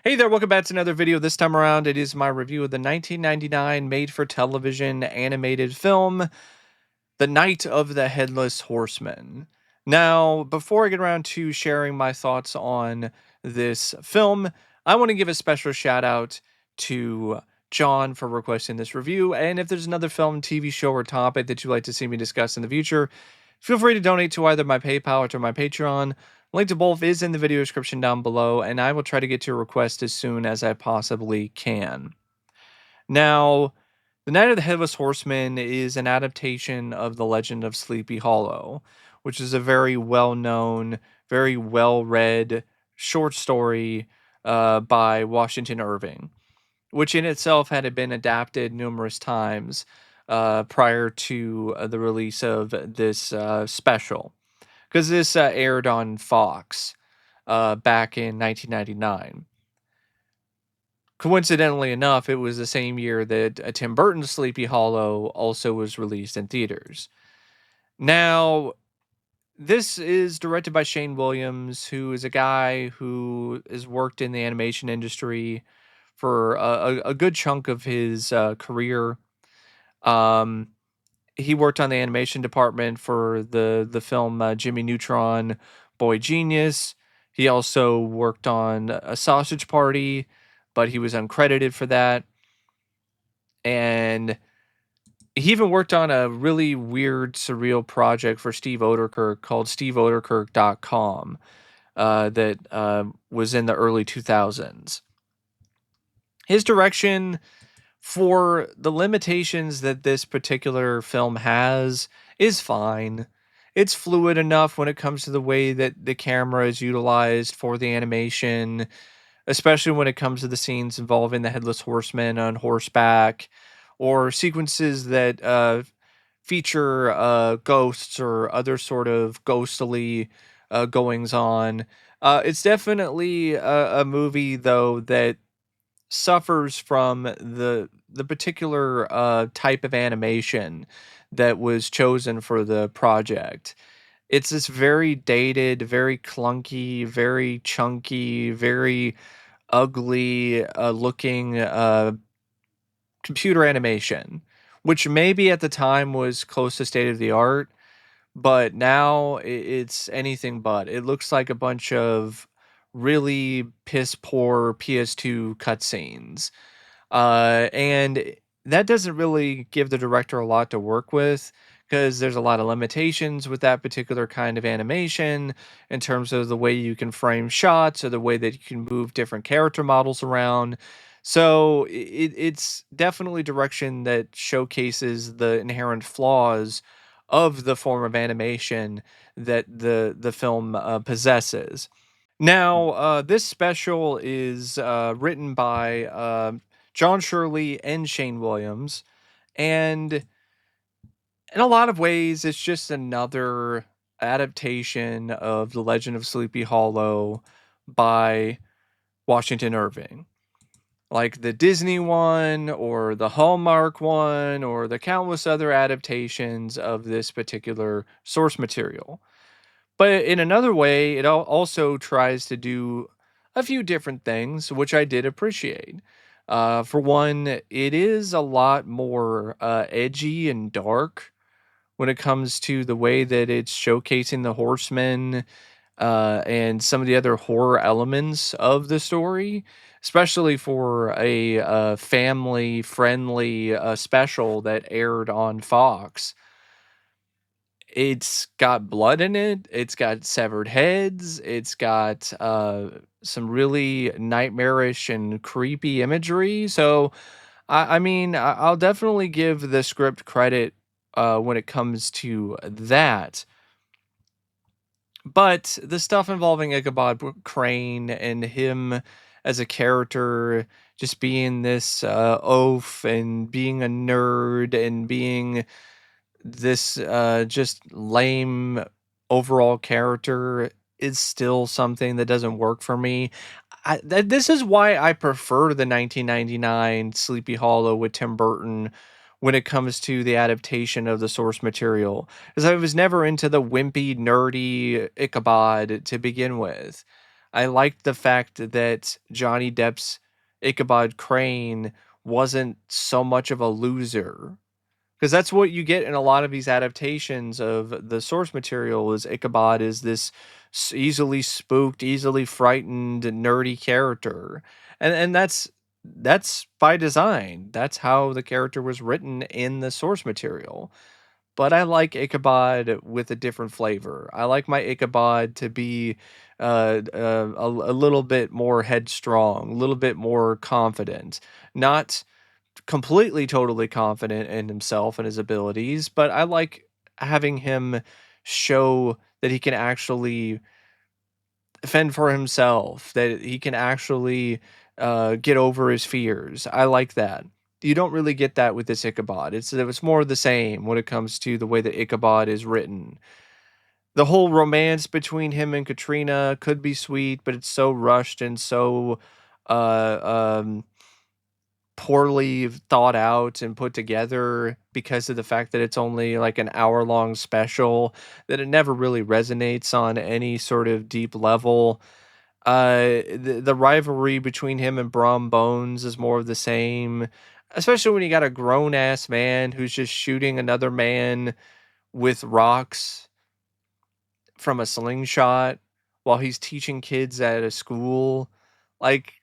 Hey there, welcome back to another video. This time around, it is my review of the 1999 made-for-television animated film, The Night of the Headless Horseman. Now, before I get around to sharing my thoughts on this film, I want to give a special shout out to John for requesting this review. And if there's another film, TV show, or topic that you'd like to see me discuss in the future, feel free to donate to either my PayPal or to my Patreon. Link to both is in the video description down below, and I will try to get to your request as soon as I possibly can. Now, The Night of the Headless Horseman is an adaptation of The Legend of Sleepy Hollow, which is a very well-known, very well-read short story by Washington Irving, which in itself had been adapted numerous times prior to the release of this special, because this aired on Fox back in 1999. Coincidentally enough, it was the same year that Tim Burton's Sleepy Hollow also was released in theaters. Now, this is directed by Shane Williams, who is a guy who has worked in the animation industry for a good chunk of his career. Um, he worked on the animation department for the film Jimmy Neutron, Boy Genius. He also worked on A Sausage Party, but he was uncredited for that. And he even worked on a really weird, surreal project for Steve Oderkirk called SteveOderkirk.com that was in the early 2000s. His direction, for the limitations that this particular film has, is fine. It's fluid enough when it comes to the way that the camera is utilized for the animation, especially when it comes to the scenes involving the Headless Horseman on horseback, or sequences that feature ghosts or other sort of ghostly goings on. It's definitely a movie, though, that suffers from the particular type of animation that was chosen for the project. It's this very dated, very clunky, very chunky, very ugly looking computer animation, which maybe at the time was close to state of the art, but now it's anything but. It looks like a bunch of really piss poor PS2 cutscenes. And that doesn't really give the director a lot to work with, because there's a lot of limitations with that particular kind of animation in terms of the way you can frame shots or the way that you can move different character models around. So it's definitely direction that showcases the inherent flaws of the form of animation that the film possesses. Now, this special is written by John Shirley and Shane Williams, and in a lot of ways, it's just another adaptation of The Legend of Sleepy Hollow by Washington Irving. Like the Disney one, or the Hallmark one, or the countless other adaptations of this particular source material. But in another way, it also tries to do a few different things, which I did appreciate. For one, it is a lot more edgy and dark when it comes to the way that it's showcasing the horsemen and some of the other horror elements of the story, especially for a family friendly special that aired on Fox. It's got blood in it, it's got severed heads, it's got some really nightmarish and creepy imagery. So I mean, I'll definitely give the script credit when it comes to that. But the stuff involving Ichabod Crane and him as a character just being this oaf and being a nerd and being this just lame overall character is still something that doesn't work for me. This is why I prefer the 1999 Sleepy Hollow with Tim Burton when it comes to the adaptation of the source material, because I was never into the wimpy, nerdy Ichabod to begin with. I liked the fact that Johnny Depp's Ichabod Crane wasn't so much of a loser, because that's what you get in a lot of these adaptations of the source material. Is Ichabod is this easily spooked, easily frightened, nerdy character, and that's by design. That's how the character was written in the source material. But I like Ichabod with a different flavor. I like my Ichabod to be a little bit more headstrong, a little bit more confident, not completely totally confident in himself and his abilities, but I like having him show that he can actually fend for himself, that he can actually get over his fears. I like that. You don't really get that with this Ichabod. It's more of the same when it comes to the way that Ichabod is written. The whole romance between him and Katrina could be sweet, but it's so rushed and so um poorly thought out and put together because of the fact that it's only like an hour long special, that it never really resonates on any sort of deep level. The rivalry between him and Brom Bones is more of the same, especially when you got a grown ass man who's just shooting another man with rocks from a slingshot while he's teaching kids at a school. Like,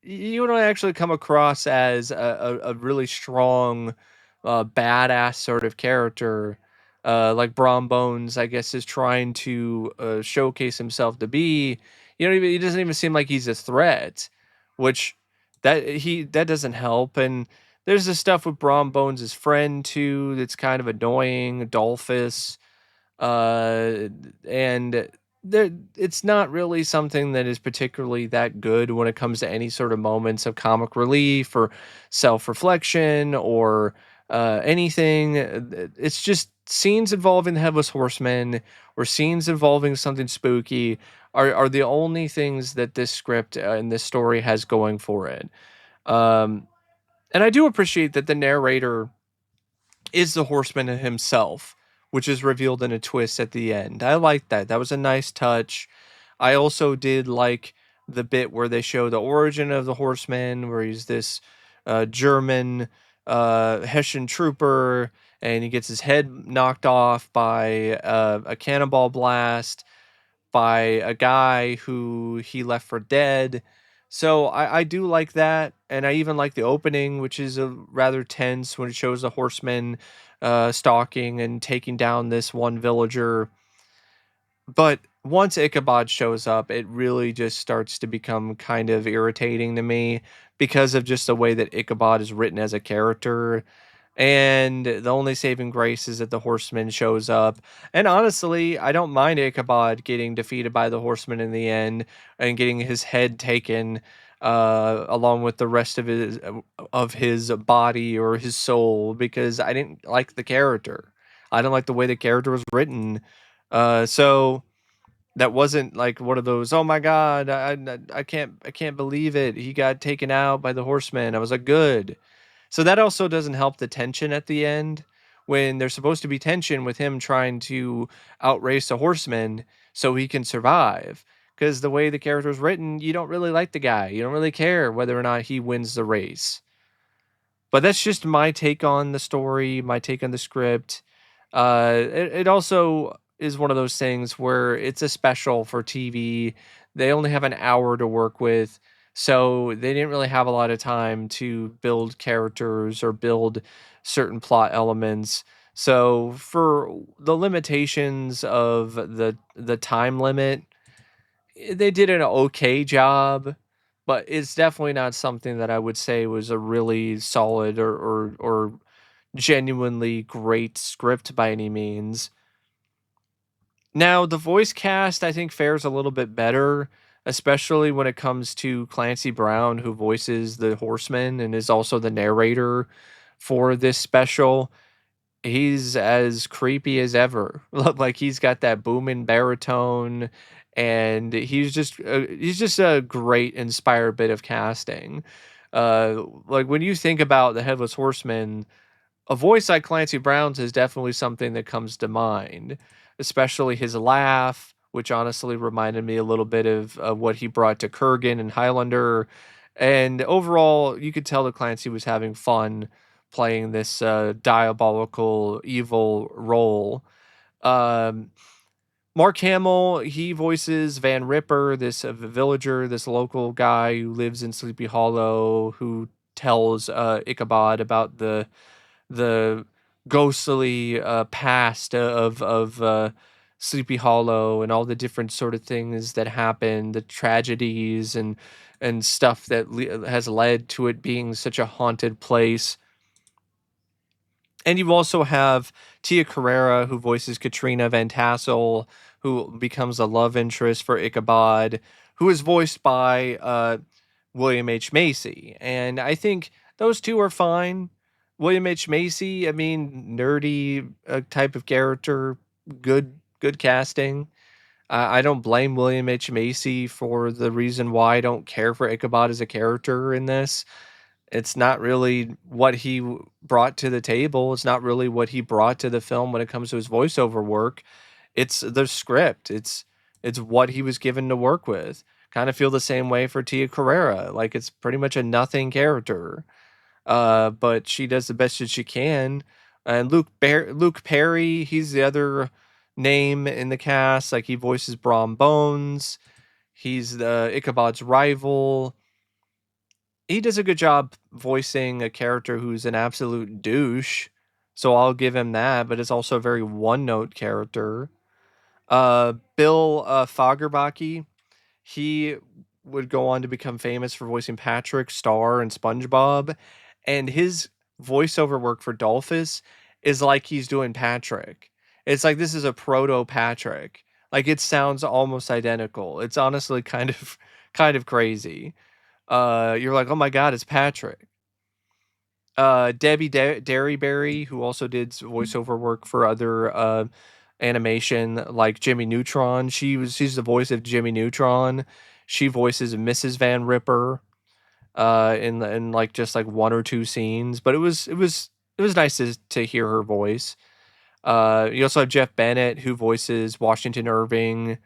you don't actually come across as a really strong, badass sort of character, like Brom Bones, I guess, is trying to showcase himself to be. He doesn't even seem like he's a threat, which that doesn't help. And there's the stuff with Brom Bones' friend too that's kind of annoying, Dolphus, uh, and it's not really something that is particularly that good when it comes to any sort of moments of comic relief or self-reflection or anything. It's just scenes involving the Headless Horseman or scenes involving something spooky are the only things that this script and this story has going for it. Um, and I do appreciate that the narrator is the horseman himself, which is revealed in a twist at the end. I like that. That was a nice touch. I also did like the bit where they show the origin of the horseman, where he's this German Hessian trooper, and he gets his head knocked off by a cannonball blast by a guy who he left for dead. So I do like that, and I even like the opening, which is a rather tense when it shows the horsemen stalking and taking down this one villager. But once Ichabod shows up, it really just starts to become kind of irritating to me because of just the way that Ichabod is written as a character, and the only saving grace is that the horseman shows up. And honestly, I don't mind Ichabod getting defeated by the horseman in the end and getting his head taken along with the rest of his body or his soul, because I didn't like the character. I don't like the way the character was written. So that wasn't like one of those, oh my god, I can't believe it, he got taken out by the horseman. I was like, good. So that also doesn't help the tension at the end, when there's supposed to be tension with him trying to outrace a horseman so he can survive. Because the way the character is written, you don't really like the guy. You don't really care whether or not he wins the race. But that's just my take on the story, my take on the script. It also is one of those things where it's a special for TV. They only have an hour to work with, so they didn't really have a lot of time to build characters or build certain plot elements. So for the limitations of the time limit, they did an okay job, but it's definitely not something that I would say was a really solid or genuinely great script by any means. Now, the voice cast, I think, fares a little bit better, especially when it comes to Clancy Brown, who voices the Horseman and is also the narrator for this special. He's as creepy as ever. Like, he's got that booming baritone, and he's just a great inspired bit of casting. Like, when you think about the Headless Horseman, a voice like Clancy Brown's is definitely something that comes to mind, especially his laugh which honestly reminded me a little bit of what he brought to Kurgan and Highlander. And overall, you could tell that Clancy was having fun playing this diabolical, evil role. Um, Mark Hamill, he voices Van Ripper, this villager, this local guy who lives in Sleepy Hollow, who tells Ichabod about the ghostly past of Sleepy Hollow and all the different sort of things that happen, the tragedies and stuff that has led to it being such a haunted place. And you also have Tia Carrere, who voices Katrina Van Tassel, who becomes a love interest for Ichabod, who is voiced by William H. Macy. And I think those two are fine. William H. Macy, I mean, nerdy type of character, good casting. I don't blame William H. Macy for the reason why I don't care for Ichabod as a character in this. It's not really what he brought to the table. It's not really what he brought to the film when it comes to his voiceover work. It's the script. It's what he was given to work with. Kind of feel the same way for Tia Carrere. Like it's pretty much a nothing character. But she does the best that she can. And Luke Perry, he's the other name in the cast. Like he voices Brom Bones. He's the Ichabod's rival. He does a good job voicing a character who's an absolute douche. So I'll give him that, but it's also a very one note character. Bill Fagerbakke, he would go on to become famous for voicing Patrick Star and SpongeBob, and his voiceover work for Dolphus is like he's doing Patrick. It's like this is a proto Patrick. Like it sounds almost identical. It's honestly kind of crazy. You're like, oh my god, it's Patrick. Debi Derryberry, who also did voiceover work for other animation like Jimmy Neutron. She's the voice of Jimmy Neutron. She voices Mrs. Van Ripper in like just like one or two scenes, but it was nice to hear her voice. You also have Jeff Bennett who voices Washington Irving,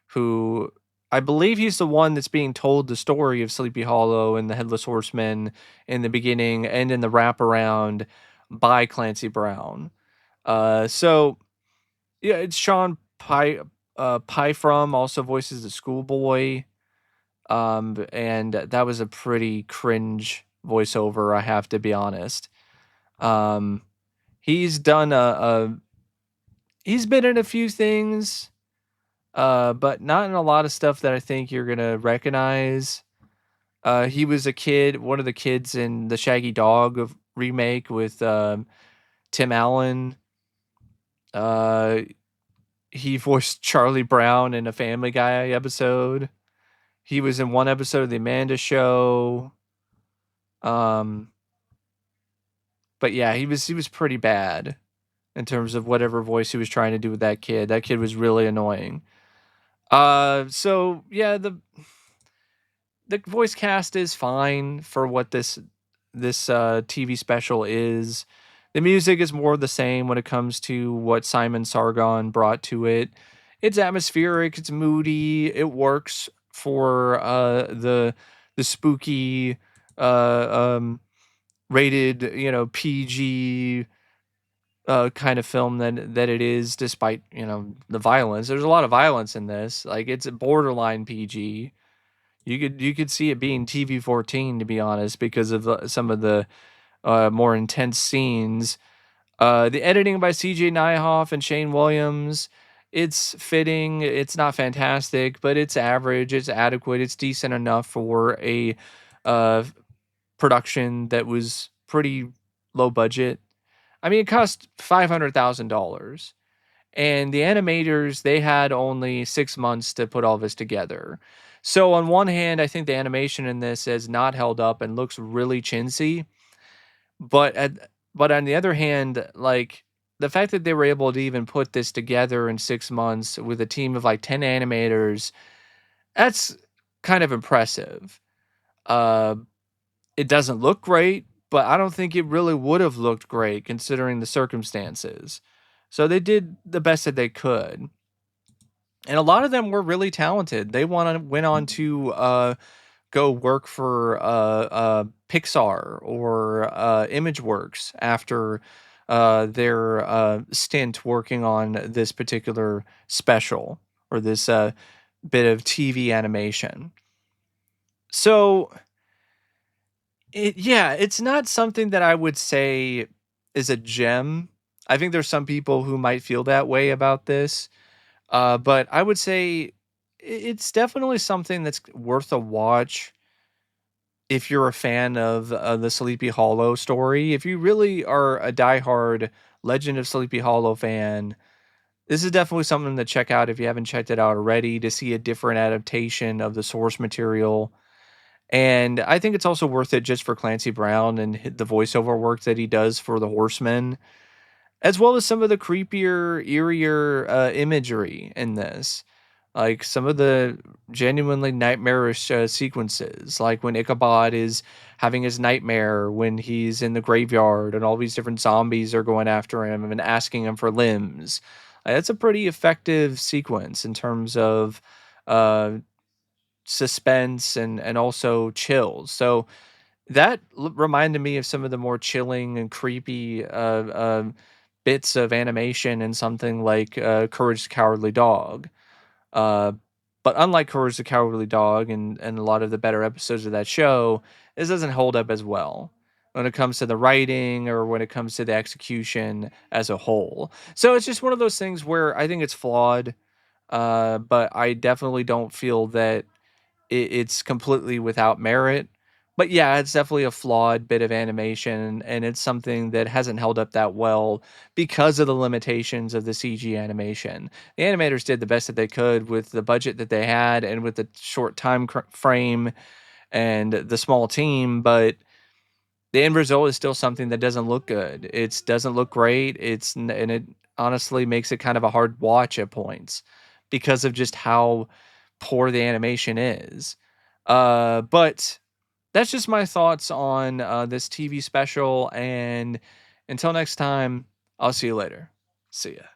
who I believe he's the one that's being told the story of Sleepy Hollow and the Headless Horseman in the beginning and in the wraparound by Clancy Brown. So yeah, it's Sean Pie from also voices the schoolboy. And that was a pretty cringe voiceover, I have to be honest. Um, he's done he's been in a few things, but not in a lot of stuff that I think you're gonna recognize. He was a kid, one of the kids in the Shaggy Dog remake with Tim Allen. Uh, he voiced Charlie Brown in a Family Guy episode. He was in one episode of the Amanda Show. Um, but yeah, he was pretty bad in terms of whatever voice he was trying to do with that kid. That kid was really annoying. So yeah, the voice cast is fine for what this TV special is. The music is more the same when it comes to what Simon Sargon brought to it. It's atmospheric, it's moody, it works for the spooky rated, PG kind of film that it is, despite, the violence. There's a lot of violence in this. Like it's a borderline PG. You could see it being TV-14, to be honest, because of some of the more intense scenes. The editing by CJ Nyhoff and Shane Williams, it's fitting. It's not fantastic, but it's average. It's adequate. It's decent enough for a uh, production that was pretty low budget. I mean, it cost $500,000. And the animators, they had only 6 months to put all this together. So on one hand, I think the animation in this is not held up and looks really chintzy. But but on the other hand, like the fact that they were able to even put this together in 6 months with a team of like 10 animators, that's kind of impressive. Uh, it doesn't look great, but I don't think it really would have looked great considering the circumstances. So they did the best that they could. and a lot of them were really talented. They went on to go work for Pixar or ImageWorks after their stint working on this particular special or this bit of TV animation. So yeah, it's not something that I would say is a gem. I think there's some people who might feel that way about this, but I would say it's definitely something that's worth a watch if you're a fan of the Sleepy Hollow story. If you really are a diehard Legend of Sleepy Hollow fan, this is definitely something to check out if you haven't checked it out already, to see a different adaptation of the source material. And I think it's also worth it just for Clancy Brown and the voiceover work that he does for the Horsemen, as well as some of the creepier, eerier imagery in this. Like some of the genuinely nightmarish sequences, like when Ichabod is having his nightmare when he's in the graveyard and all these different zombies are going after him and asking him for limbs. That's a pretty effective sequence in terms of uh, suspense and also chills. So that reminded me of some of the more chilling and creepy bits of animation in something like Courage the Cowardly Dog. Uh, but unlike Courage the Cowardly Dog and a lot of the better episodes of that show, this doesn't hold up as well when it comes to the writing or when it comes to the execution as a whole. So it's just one of those things where I think it's flawed, but I definitely don't feel that it's completely without merit. But yeah, it's definitely a flawed bit of animation, and it's something that hasn't held up that well because of the limitations of the CG animation. The animators did the best that they could with the budget that they had and with the short time frame and the small team, but the end result is still something that doesn't look good. It doesn't look great. And it honestly makes it kind of a hard watch at points because of just how poor the animation is. But that's just my thoughts on this TV special. And until next time, I'll see you later. See ya.